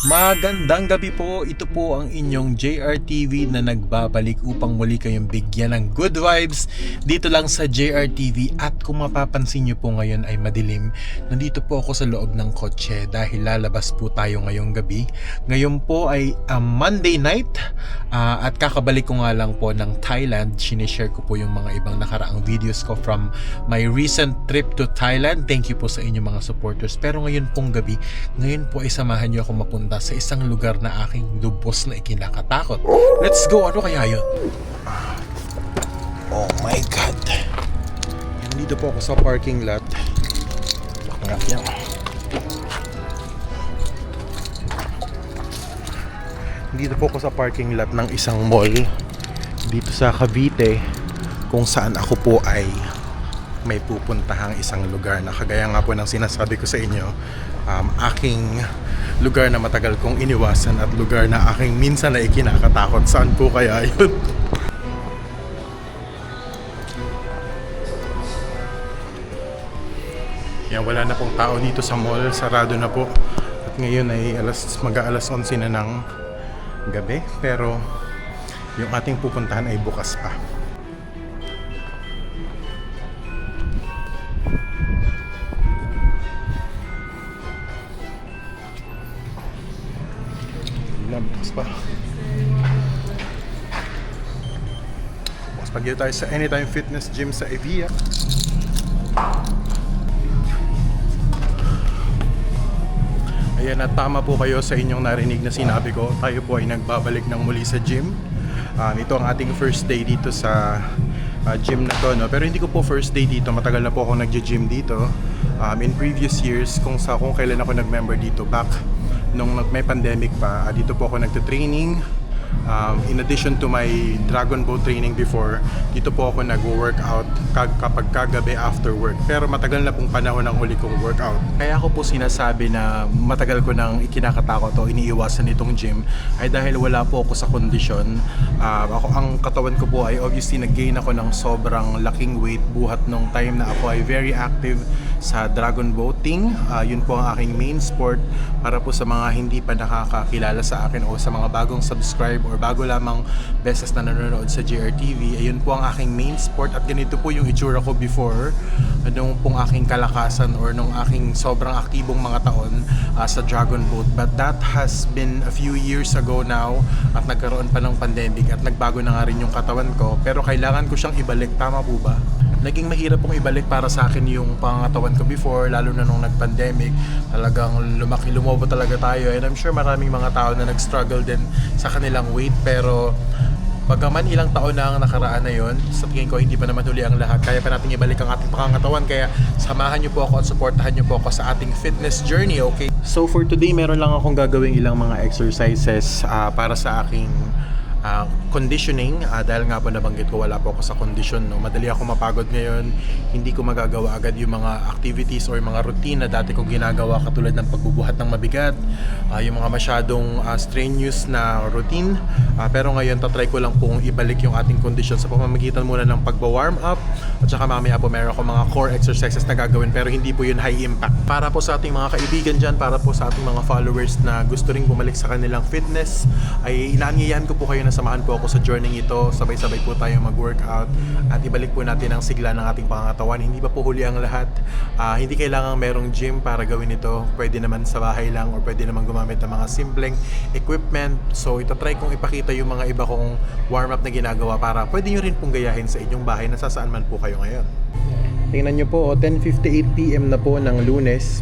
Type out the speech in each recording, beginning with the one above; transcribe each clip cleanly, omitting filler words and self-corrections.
Magandang gabi po, ito po ang inyong JRTV na nagbabalik upang muli kayong bigyan ng good vibes dito lang sa JRTV. At kung mapapansin nyo po ngayon ay madilim, nandito po ako sa loob ng kotse dahil lalabas po tayo ngayong gabi. Ngayon po ay Monday night at kakabalik ko nga lang po ng Thailand. Sinishare ko po yung mga ibang nakaraang videos ko from my recent trip to Thailand. Thank you po sa inyong mga supporters. Pero ngayon pong gabi, ngayon po ay samahan nyo ako mapunta sa isang lugar na aking lubos na ikinakatakot. Let's go! Ano kaya yun? Oh my God! Nandito po ako sa parking lot. Bakit yan? Nandito po ako sa parking lot ng isang mall dito sa Cavite, kung saan ako po ay may pupuntahang isang lugar na kagaya nga po ng sinasabi ko sa inyo, aking lugar na matagal kong iniwasan at lugar na aking minsan na ikinakatakot. Saan po kaya yun? Yan, wala na pong tao dito sa mall, sarado na po. At ngayon ay mag-aalas 11 na ng gabi, pero yung ating pupuntahan ay bukas pa. Bukas pa. Bukas pa dito tayo sa Anytime Fitness Gym sa Evia. Ayan, at tama po kayo sa inyong narinig na sinabi ko. Tayo po ay nagbabalik ng muli sa gym. Ito ang ating first day dito sa gym na to, no? Pero hindi ko po first day dito. Matagal na po ako nagje-gym dito. In previous years, kung kailan ako nag-member dito, back nung may pandemic pa, dito po ako nagte-training. In addition to my Dragon Boat training before, dito po ako nag-workout kapag kagabi after work. Pero matagal na pong panahon ang huli kong workout. Kaya ako po sinasabi na matagal ko nang ikinakatakot o iniiwasan itong gym ay dahil wala po ako sa kondisyon. Ang katawan ko po ay obviously nag-gain ako ng sobrang laking weight buhat nung time na ako ay very active sa dragon boating. Yun po ang aking main sport. Para po sa mga hindi pa nakakakilala sa akin o sa mga bagong subscribe or bago lamang beses na nanonood sa JRTV, ayun po ang aking main sport at ganito po yung itsura ko before nung pong aking kalakasan or nung aking sobrang aktibong mga taon sa dragon boat. But that has been a few years ago now at nagkaroon pa ng pandemic at nagbago na nga rin yung katawan ko, pero kailangan ko siyang ibalik. Tama po ba? Naging mahirap pong ibalik para sa akin yung pangatawan ko before, lalo na nung nag-pandemic. Talagang lumobo talaga tayo, and I'm sure maraming mga tao na nag-struggle din sa kanilang weight. Pero pagkaman ilang taon na ang nakaraan na yon, sa tingin ko hindi pa naman huli ang lahat. Kaya pa natin ibalik ang ating pangangatawan. Kaya samahan niyo po ako at supportahan niyo po ako sa ating fitness journey, okay? So for today, meron lang akong gagawing ilang mga exercises para sa aking conditioning, dahil nga po nabanggit ko wala po ako sa condition, no? Madali ako mapagod ngayon, hindi ko magagawa agad yung mga activities or yung mga routine na dati kong ginagawa, katulad ng pagbubuhat ng mabigat, yung mga masyadong strenuous na routine. Pero ngayon tatry ko lang pong ibalik yung ating condition sa pamamagitan muna ng pagba-warm up, at saka mamaya po meron ako mga core exercises na gagawin, pero hindi po yun high impact. Para po sa ating mga kaibigan dyan, para po sa ating mga followers na gusto ring bumalik sa kanilang fitness, ay inaanyayahan ko po kayo na samahan po ako sa journey ito. Sabay-sabay po tayo mag-workout at ibalik po natin ang sigla ng ating pangangatawan. Hindi pa po huli ang lahat. Hindi kailangan merong gym para gawin ito. Pwede naman sa bahay lang or pwede naman gumamit ng mga simpleng equipment. So itatry kong ipakita yung mga iba kong warm-up na ginagawa para pwede nyo rin pong gayahin sa inyong bahay na saan man po kayo ngayon. Tingnan nyo po, 10:58 PM na po ng Lunes,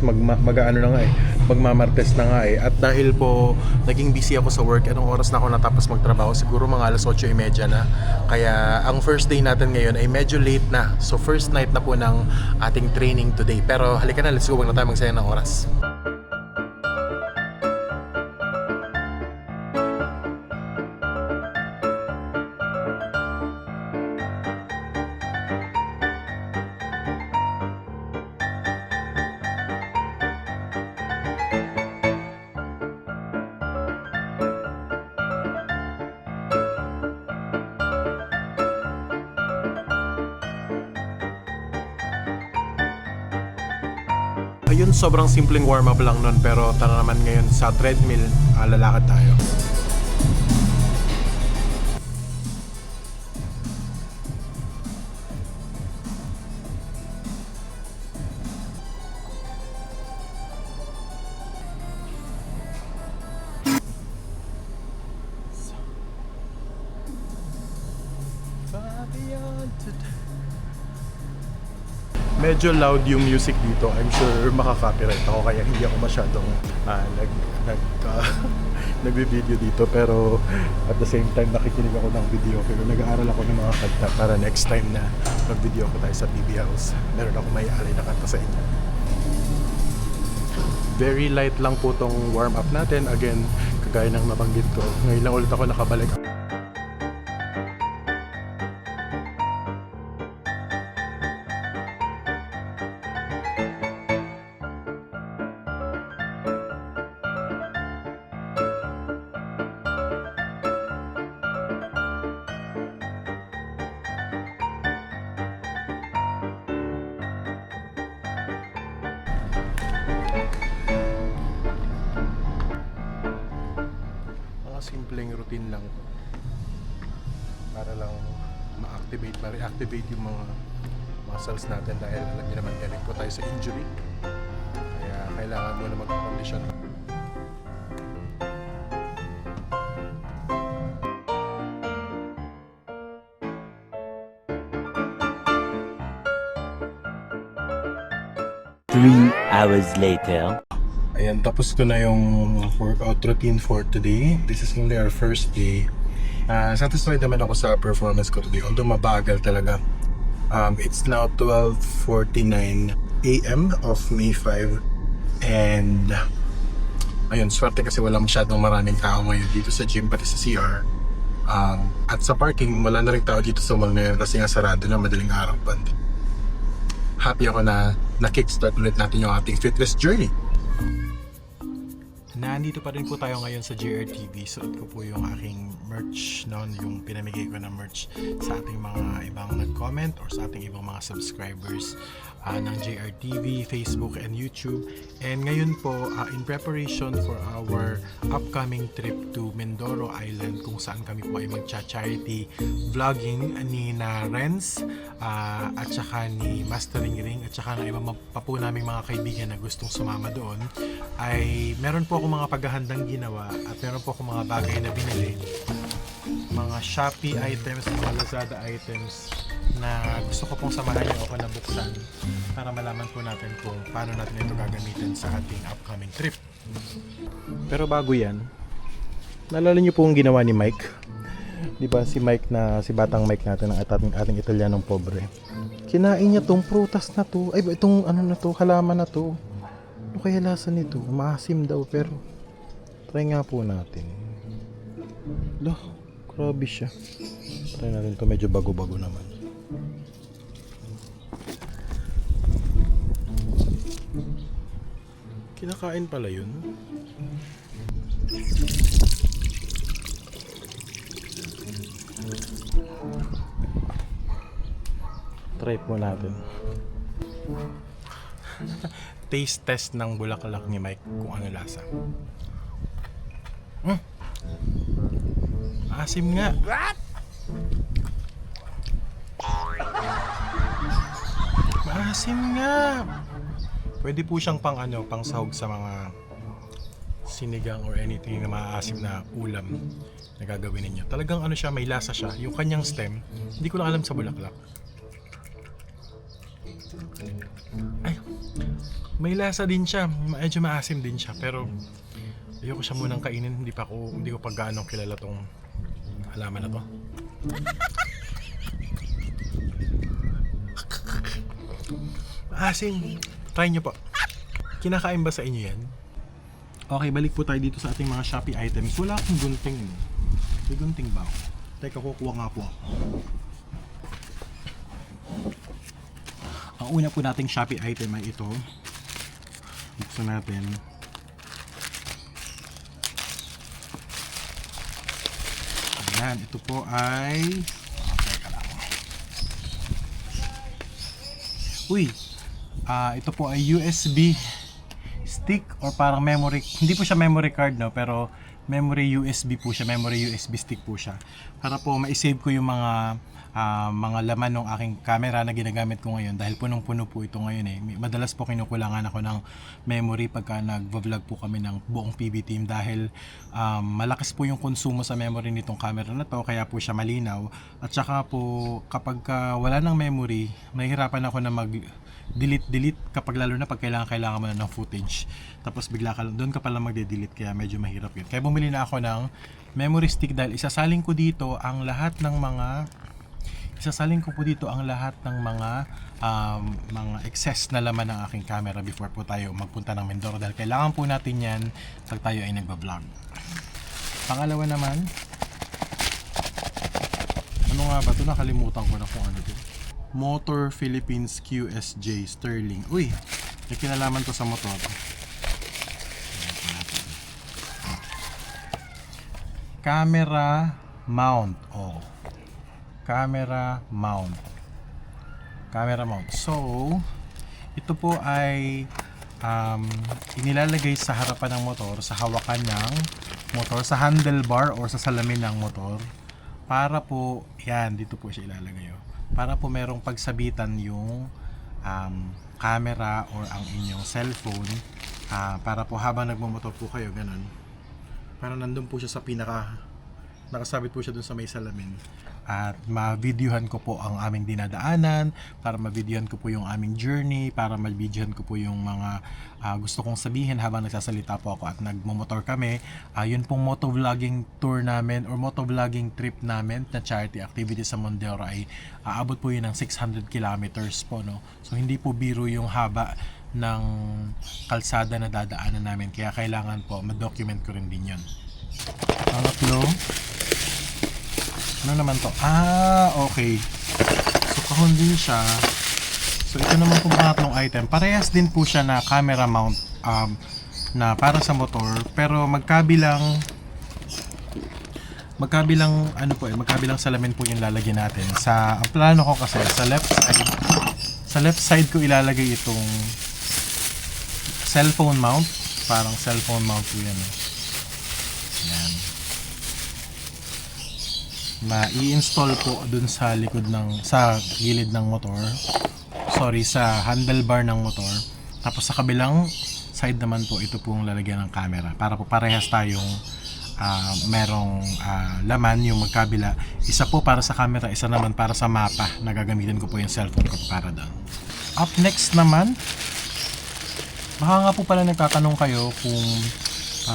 magmamartes na nga eh. At dahil po naging busy ako sa work, anong oras na ako natapos magtrabaho? Siguro mga alas 8:30 na. Kaya ang first day natin ngayon ay medyo late na. So first night na po ng ating training today. Pero halika na, let's go, wag na tayo magsayang ng oras. yun, sobrang simpleng warm-up lang nun. Pero tara naman ngayon sa treadmill, lalakad tayo. Medyo loud yung music dito. I'm sure makaka-copyright ako kaya hindi ako masyadong nagbi-video dito, pero at the same time nakikinig ako ng video, pero nag-aaral ako ng mga kanta para next time na mag-video ko tayo sa BB House, meron ako may-ari na kanta sa inyo. Very light lang po tong warm up natin. Again, kagaya ng nabanggit ko, ngayon lang ulit ako nakabalik. Simpleng routine lang para lang ma-reactivate yung mga muscles natin dahil alam niyo naman galing po tayo sa injury, kaya kailangan mo na mag-condition. Three hours later. Ayan, tapos ko na yung workout routine for today. This is only our first day. Satisfied naman ako sa performance ko today, although mabagal talaga. It's now 12:49 AM of May 5. And ayun, swerte kasi wala masyadong maraming tao ngayon dito sa gym, pati sa CR. At sa parking, wala na rin tao dito sa mall ngayon kasi nga sarado na, madaling araw pa. Happy ako na kickstart ulit natin yung ating fitness journey. Nandito pa rin po tayo ngayon sa JRTV. Suot ko po yung aking merch noon, yung pinamigay ko na merch sa ating mga ibang nag-comment or sa ating ibang mga subscribers ng JRTV, Facebook, and YouTube. And ngayon po, in preparation for our upcoming trip to Mindoro Island, kung saan kami po ay magcha-charity vlogging ni na Renz at saka ni Mastering Ring at saka ng iba pa po naming mga kaibigan na gustong sumama doon, ay meron po ako mga paghahandang ginawa at meron po ako mga bagay na binili, mga Shopee items, mga Lazada items na gusto ko pong samahan niyo ako na buksan para malaman po natin kung paano natin ito gagamitin sa ating upcoming trip. Pero bago yan, naalala niyo po yung ginawa ni Mike? Di ba si Mike na, si batang Mike natin, ang ating Italianong pobre, kinain niya tong prutas na to, ay itong ano na to, halaman na to. Ano kaya lasa nito? Maasim daw, pero try nga po natin. Loh, grabe siya. Try natin to, medyo bago-bago naman. Kinakain pala yun. Try po natin. Taste test ng bulaklak ni Mike kung ano lasa. Asim nga. Maasim nga. Pwede po siyang pang sahog sa mga sinigang or anything na maaasim na ulam na gagawin ninyo. Talagang siya, may lasa siya. Yung kanyang stem, hindi ko lang alam sa bulaklak. Ay, may lasa din siya. Medyo maasim din siya, pero ayoko siya munang kainin. Hindi ko pa gaano kilala tong halaman na to. Maasim. Try nyo po. Kinakain ba sa inyo yan? Okay, balik po tayo dito sa ating mga Shopee items. Wala akong gunting. May gunting ba ako? Teka, kukuha nga po ako. Ang una po nating Shopee item ay ito. Buksan natin. Ayan, ito po ay... Teka lang. Uy! Ito po ay USB stick or parang memory, hindi po siya memory card, no, pero memory USB po siya, memory USB stick po siya. Para po ma-save ko yung mga laman ng aking camera na ginagamit ko ngayon dahil punong-puno po ito ngayon eh. Madalas po kinukulangan ako ng memory pagka nag-vlog po kami ng buong PB team dahil malakas po yung konsumo sa memory nitong camera na to, kaya po siya malinaw. At saka po kapag wala ng memory, mahihirapan ako na delete kapag lalo na pag kailangan mo na ng footage, tapos bigla ka doon ka pala magde-delete, kaya medyo mahirap yun. Kaya bumili na ako ng memory stick dahil isasalin ko dito ang lahat ng mga excess na laman ng aking camera before po tayo magpunta ng Mindoro dahil kailangan po natin yan pag tayo ay nagba-vlog. Pangalawa naman, ano nga ba ito? Nakalimutan ko na kung ano ito. Motor Philippines QSJ Sterling. Uy, may kinalaman to sa motor. Camera mount. Oh. Camera mount. So, ito po ay inilalagay sa harapan ng motor, sa hawakan ng motor, sa handlebar or sa salamin ng motor. Para po, yan, dito po siya ilalagay. Para po merong pagsabitan yung camera or ang inyong cellphone, para po habang nagmumotor po kayo, ganun. Para nandun po siya sa nakasabit po siya dun sa may salamin. At ma-videohan ko po ang aming dinadaanan, para ma-videohan ko po yung aming journey, para ma-videohan ko po yung mga gusto kong sabihin habang nagsasalita po ako at nagmumotor kami. Yun pong motovlogging tour namin or motovlogging trip namin na charity activity sa Mindoro ay aabot po yun ng 600 kilometers po, no? So hindi po biro yung haba ng kalsada na dadaanan namin, kaya kailangan po ma-document ko rin din yun. Pangatlo, ano naman to? Okay. So, kahon din siya. So, ito naman pong pangatlong item. Parehas din po siya na camera mount na para sa motor. Pero magkabilang salamin po yung lalagyan natin. Ang plano ko kasi, sa left side ko ilalagay itong cellphone mount. Parang cellphone mount po yan. Yan. Ma-i-install po dun sa gilid ng motor, sa handlebar ng motor. Tapos sa kabilang side naman po, ito pong lalagyan ng camera para po parehas tayong merong laman yung magkabila. Isa po para sa camera, isa naman para sa mapa na gagamitin ko po yung cellphone ko para doon. Up next naman, baka nga po pala nagtatanong kayo kung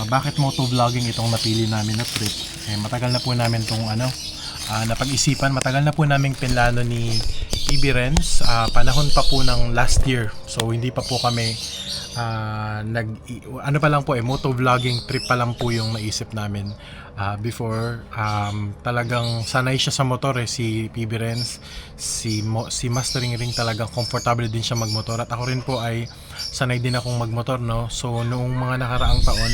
bakit motovlogging itong napili namin na trip. Matagal na po namin itong napag-isipan, matagal na po namin pinlano ni PB Renz, panahon pa po ng last year. So hindi pa po kami motovlogging trip pa lang po yung naisip namin before. Talagang sanay siya sa motor si PB Renz, si Mastering Ring, talagang comfortable din siya magmotor at ako rin po ay sanay din akong magmotor, no? So noong mga nakaraang taon,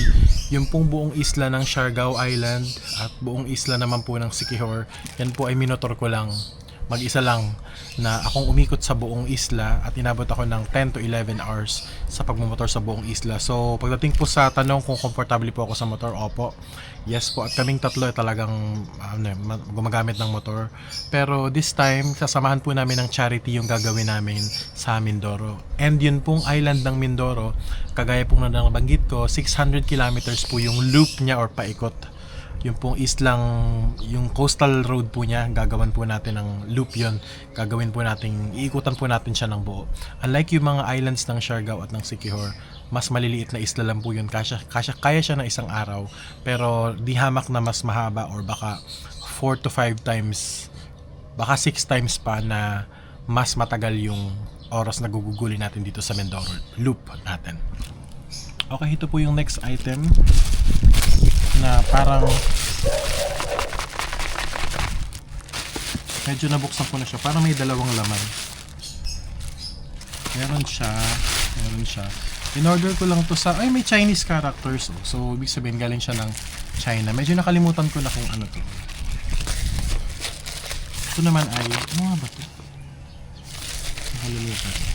yung pong buong isla ng Siargao Island at buong isla naman po ng Siquijor, yan po ay minotor ko lang, mag-isa lang, na akong umikot sa buong isla at inabot ako ng 10 to 11 hours sa pagmumotor sa buong isla. So pagdating po sa tanong kung comfortable po ako sa motor, opo, yes po, at kaming tatlo ay talagang gumagamit ng motor. Pero this time, sasamahan po namin ng charity yung gagawin namin sa Mindoro. And yun pong island ng Mindoro, kagaya pong nabanggit ko, 600 kilometers po yung loop niya or paikot. Yung pong yung coastal road po niya, gagawan po natin ng loop yun. Iikutan po natin siya ng buo. Unlike yung mga islands ng Siargao at ng Siquijor, mas maliliit na isla lang po yun. Kaya siya ng isang araw. Pero di hamak na mas mahaba or baka 4 to 5 times, baka 6 times pa na mas matagal yung oras na gugugulin natin dito sa Mindoro loop natin. Okay, ito po yung next item na parang medyo nabuksan ko na siya, parang may dalawang laman. Meron siya. In-order ko lang to may Chinese characters. So ibig sabihin galing siya ng China. Medyo nakalimutan ko na kung ano to. Ito naman ay ano nga ba to? Nakalimutan ko.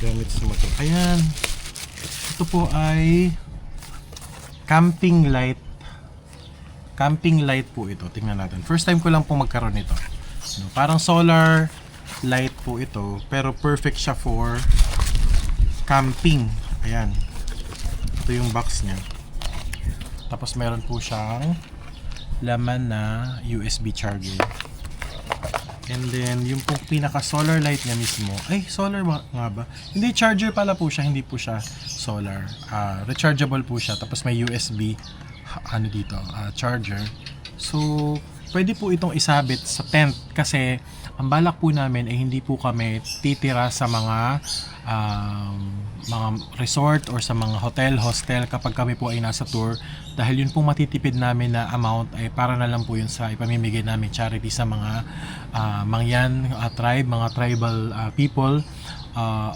Gamit sa motor. Ayan. Ito po ay camping light. Camping light po ito. Tingnan natin. First time ko lang po magkaroon nito. No, parang solar light po ito, pero perfect siya for camping. Ayan. Ito yung box niya. Tapos meron po siyang laman na USB charger. And then, yung pong pinaka solar light niya mismo. Ay, solar nga ba? Hindi, charger pala po siya. Hindi po siya solar. Rechargeable po siya. Tapos may USB charger. So, pwede po itong isabit sa tent kasi ang balak po namin ay hindi po kami titira sa mga resort or sa mga hotel, hostel kapag kami po ay nasa tour, dahil yun pong matitipid namin na amount ay para na lang po yun sa ipamimigay namin charity sa mga Mangyan tribe, mga tribal people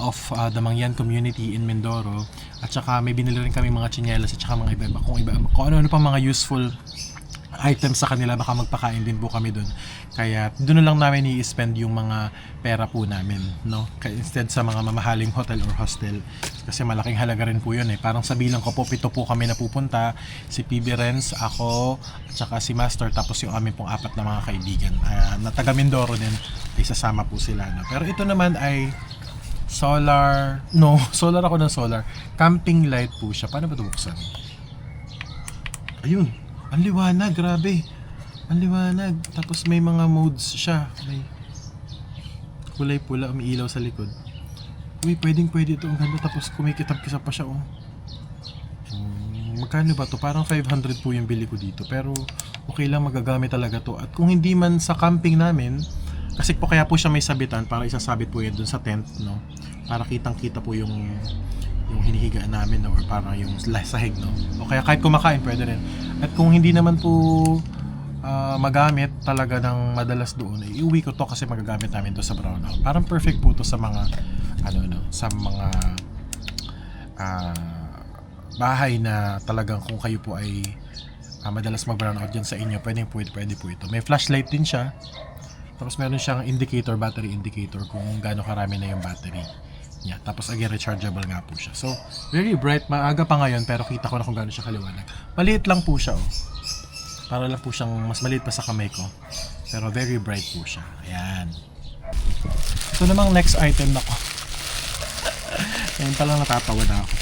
of the Mangyan community in Mindoro. At saka may binili rin kami mga tsinelas at saka mga iba-iba kung ano-ano pang mga useful items sa kanila, baka magpakain din po kami doon. Kaya doon na lang namin i-spend yung mga pera po namin, no? Instead sa mga mamahaling hotel or hostel. Kasi malaking halaga rin po yun eh. Parang sa bilang ko po, 7 po kami napupunta. Si PB Renz, ako, at saka si Master, tapos yung amin pong 4 na mga kaibigan. Na taga Mindoro din, ay sasama po sila. No? Pero ito naman ay solar ako ng solar. Camping light po siya. Paano ba ito buksan? Ayun. Ang liwanag, grabe. Ang liwanag. Tapos may mga modes siya. May kulay pula, umiilaw sa likod. Uy, pwede ito. Ang ganda. Tapos kumikitab-kisap pa siya, oh. Magkano ba to? Parang 500 po yung bili ko dito. Pero okay lang, magagamit talaga to. At kung hindi man sa camping namin, kasi po kaya po siya may sabitan para isasabit po yun dun sa tent, no? Para kitang-kita po yung hinihigaan namin, no? Or parang yung sahig, no? O kaya kahit kumakain, pwede rin. At kung hindi naman po magamit talaga ng madalas doon, iuwi ko to kasi magagamit namin to sa brownout. Parang perfect po to sa mga sa mga bahay na talagang kung kayo po ay madalas mag-brownout dyan sa inyo, pwede po ito. May flashlight din siya. Tapos meron siyang indicator, battery indicator kung gaano karami na yung battery. Yeah, tapos again, rechargeable nga po siya. So, very bright. Maaga pa ngayon, pero kita ko na kung gaano siya kaliwanag. Maliit lang po siya, oh. Para lang po siyang mas maliit pa sa kamay ko. Pero very bright po siya. Ayan. Ito namang next item na ko. Ngayon pa lang natatawa na ako.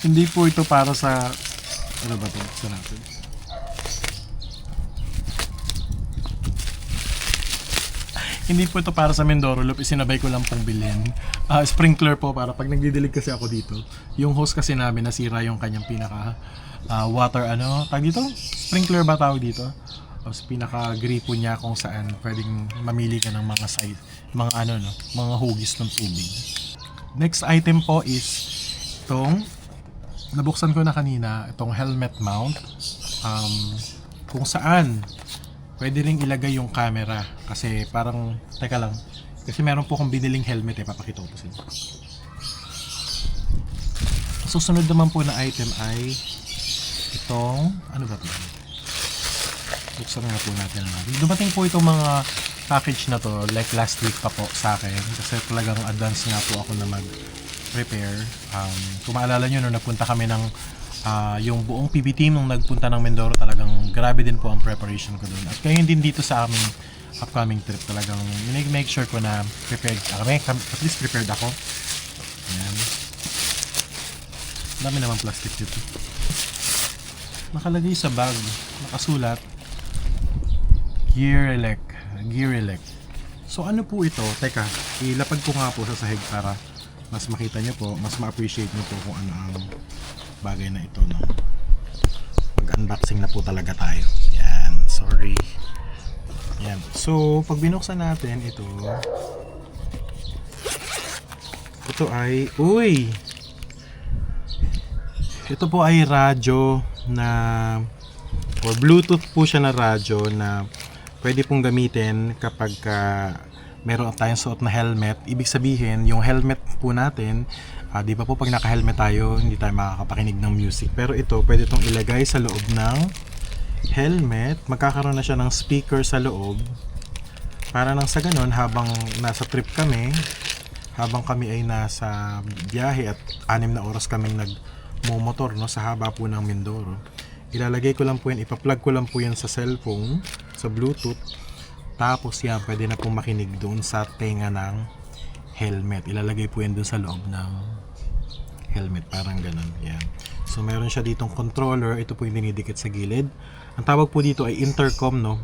Hindi po ito para sa... Ano ba ito? Sa natin. Hindi po ito para sa Mindoro Loop, isinabay ko lang pong bilhin. Sprinkler po para pag nagdidilig kasi ako dito. Yung host kasi namin nasira yung kanyang pinaka water tawag dito? Sprinkler ba tawag dito? Tapos pinaka gripo niya kung saan pwedeng mamili ka ng mga side, mga mga hugis ng tubig. Next item po is itong nabuksan ko na kanina, itong helmet mount. Kung saan pwede ring ilagay yung camera kasi parang, teka lang, kasi meron po akong biniling helmet papakita ko po sa inyo. Susunod naman po na item ay itong, ano ba ito? Buksan nga po natin ang natin. Dumating po itong mga package na to like last week pa po sa akin kasi talagang advance nga po ako na mag-prepare. Kung maalala nyo, nung nagpunta kami ng yung buong PB team nung nagpunta ng Mindoro, talagang grabe din po ang preparation ko doon. At ngayon din dito sa aming upcoming trip, talagang make sure ko na prepared kami, at least prepared ako. Ayan. Dami naman plastic dito. Nakalagay sa bag, nakasulat Gear Elect. So ano po ito? Teka, ilapag ko nga po sa sahig para mas makita nyo po, mas ma-appreciate nyo po kung ano ang bagay na ito, no? Mag-unboxing na po talaga tayo. Yan, sorry. Yan. So, pag binuksan natin ito ay, uy! Ito po ay radyo na, or Bluetooth po siya na radyo na pwede pong gamitin kapag meron tayong suot na helmet. Ibig sabihin, yung helmet po natin, di ba po pag naka-helmet tayo, hindi tayo makakapakinig ng music. Pero ito, pwede itong ilagay sa loob ng helmet. Magkakaroon na siya ng speaker sa loob. Para nang sa ganun, habang nasa trip kami, habang kami ay nasa biyahe at 6 na oras kaming nagmumotor, no, sa haba po ng Mindoro. Ilalagay ko lang po yan, ipa-plug ko lang po yan sa cellphone, sa Bluetooth. Tapos yan, pwede na po makinig doon sa tenga ng helmet. Ilalagay po yan doon sa loob ng helmet, parang ganun. Yan. So meron siya ditong controller, ito po yung dinidikit sa gilid. Ang tawag po dito ay intercom, no?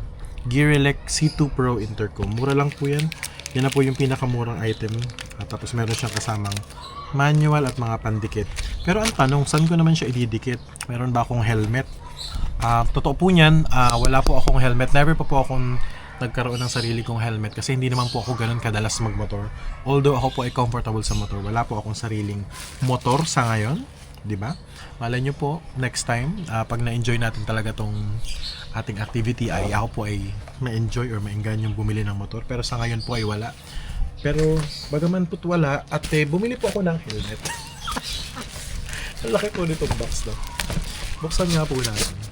Gearelec C2 Pro intercom. Mura lang po yan. Yan na po yung pinakamurang item. At tapos meron siyang kasamang manual at mga pandikit. Pero ang tanong, saan ko naman siya ididikit? Meron ba akong helmet? Totoo po niyan, wala po akong helmet. Never pa po akong nagkaroon ng sarili kong helmet kasi hindi naman po ako ganun kadalas magmotor. Although ako po ay comfortable sa motor, wala po akong sariling motor sa ngayon, di ba? Malay nyo po, next time, pag na-enjoy natin talaga tong ating activity ay ako po ay ma-enjoy or ma-enggan yung bumili ng motor. Pero sa ngayon po ay wala. Pero bagaman po't wala at bumili po ako ng helmet. Ang laki po nitong box daw. Buksan nga po natin.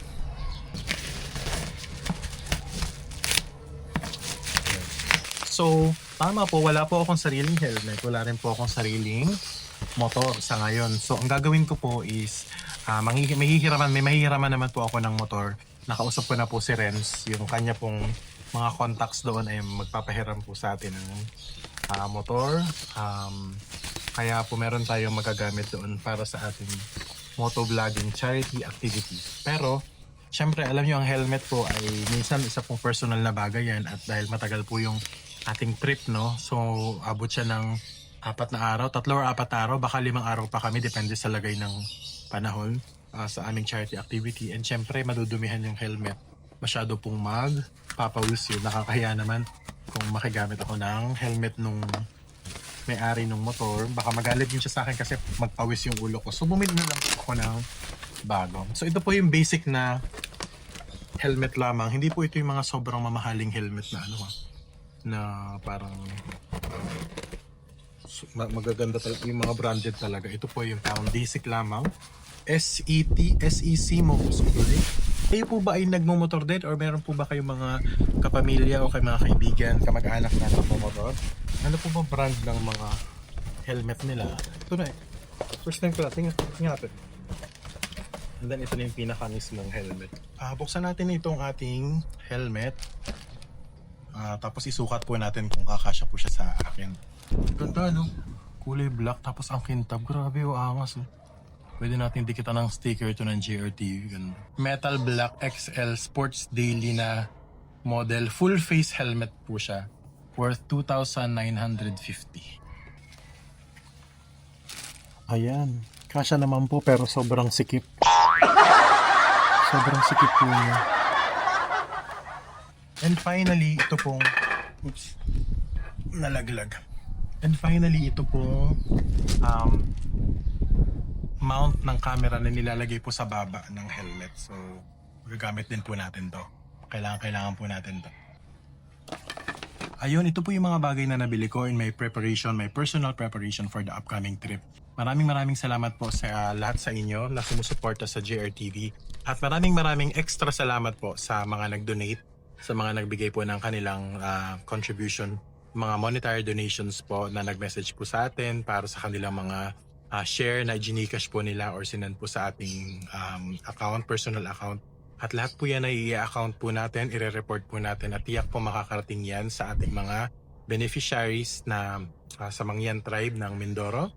So, tama po, wala po akong sariling helmet. Wala rin po akong sariling motor sa ngayon. So, ang gagawin ko po is may mahihiraman naman po ako ng motor. Nakausap ko na po si Renz, yung kanya pong mga contacts doon ay magpapahiram po sa atin ng motor. Kaya po meron tayong magagamit doon para sa ating motovlogging charity activity. Pero, syempre alam nyo ang helmet po ay minsan isa pong personal na bagay yan at dahil matagal po yung ating trip, no? So, abot siya ng 4 na araw, 3 or 4 na araw, baka 5 araw pa kami, depende sa lagay ng panahon sa aming charity activity. And syempre, madudumihan yung helmet. Masyado pong magpapawis yun. Nakakahiya naman kung makigamit ako ng helmet nung may-ari ng motor. Baka magalit din siya sa akin kasi magpawis yung ulo ko. So, bumili na lang ako ng bago. So, ito po yung basic na helmet lamang. Hindi po ito yung mga sobrang mamahaling helmet na na parang magaganda talaga, yung mga branded talaga. Ito po yung parang basic lamang. SEC Motorcycle. Kayo po ba ay nagmumotor din or meron po ba kayong mga kapamilya o kay mga kaibigan, kamag-anak na nagmumotor? Ano po ba brand ng mga helmet nila? Ito na first time ko na, tingnan natin. And then ito na yung pinaka-nis ng helmet. Buksan natin itong ating helmet. Tapos isukat po natin kung kakasya po siya sa akin. Ganda, no? Kulay black tapos ang kintab. Grabe, angas, oh. Pwede natin dikitan ng sticker ito ng JRTV. Ganda. Metal Black XL Sports Daily na model. Full face helmet po siya. Worth 2,950. Ayan. Kasya naman po pero sobrang sikip. Sobrang sikip po niya. And finally, ito pong nalaglag. And finally, ito pong mount ng camera na nilalagay po sa baba ng helmet. So, magagamit din po natin to. Kailangan po natin to. Ayun, ito po yung mga bagay na nabili ko in my preparation, my personal preparation for the upcoming trip. Maraming salamat po sa lahat sa inyo na sumusuporta sa JRTV. At maraming extra salamat po sa mga nag-donate, sa mga nagbigay po ng kanilang contribution, mga monetary donations po na nag-message po sa atin para sa kanilang mga share na Gcash po nila or sinend po sa ating account, personal account. At lahat po yan ay i-account po natin, i-report po natin at tiyak po makakarating yan sa ating mga beneficiaries na sa Mangyan tribe ng Mindoro.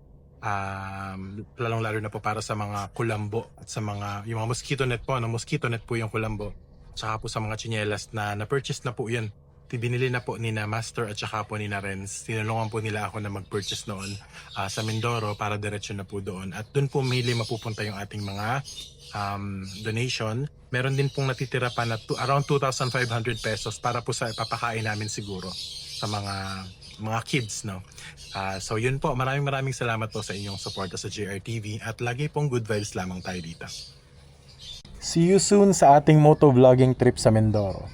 Lalong-lalo na po para sa mga kulambo at sa mga, yung mga mosquito net po, mosquito net po yung kulambo. Tsaka po sa mga tsinelas na na-purchase na po yan. Binili na po ni na Master at saka po ni na Renz. Tinulungan po nila ako na mag-purchase noon sa Mindoro para diretso na po doon. At doon po mainly mapupunta yung ating mga donation. Meron din pong natitira pa na around 2,500 pesos para po sa ipapakain namin siguro sa mga kids, no? So yun po, maraming salamat po sa inyong suporta sa JRTV at lagi pong good vibes lamang tayo dito. See you soon sa ating motovlogging trip sa Mindoro.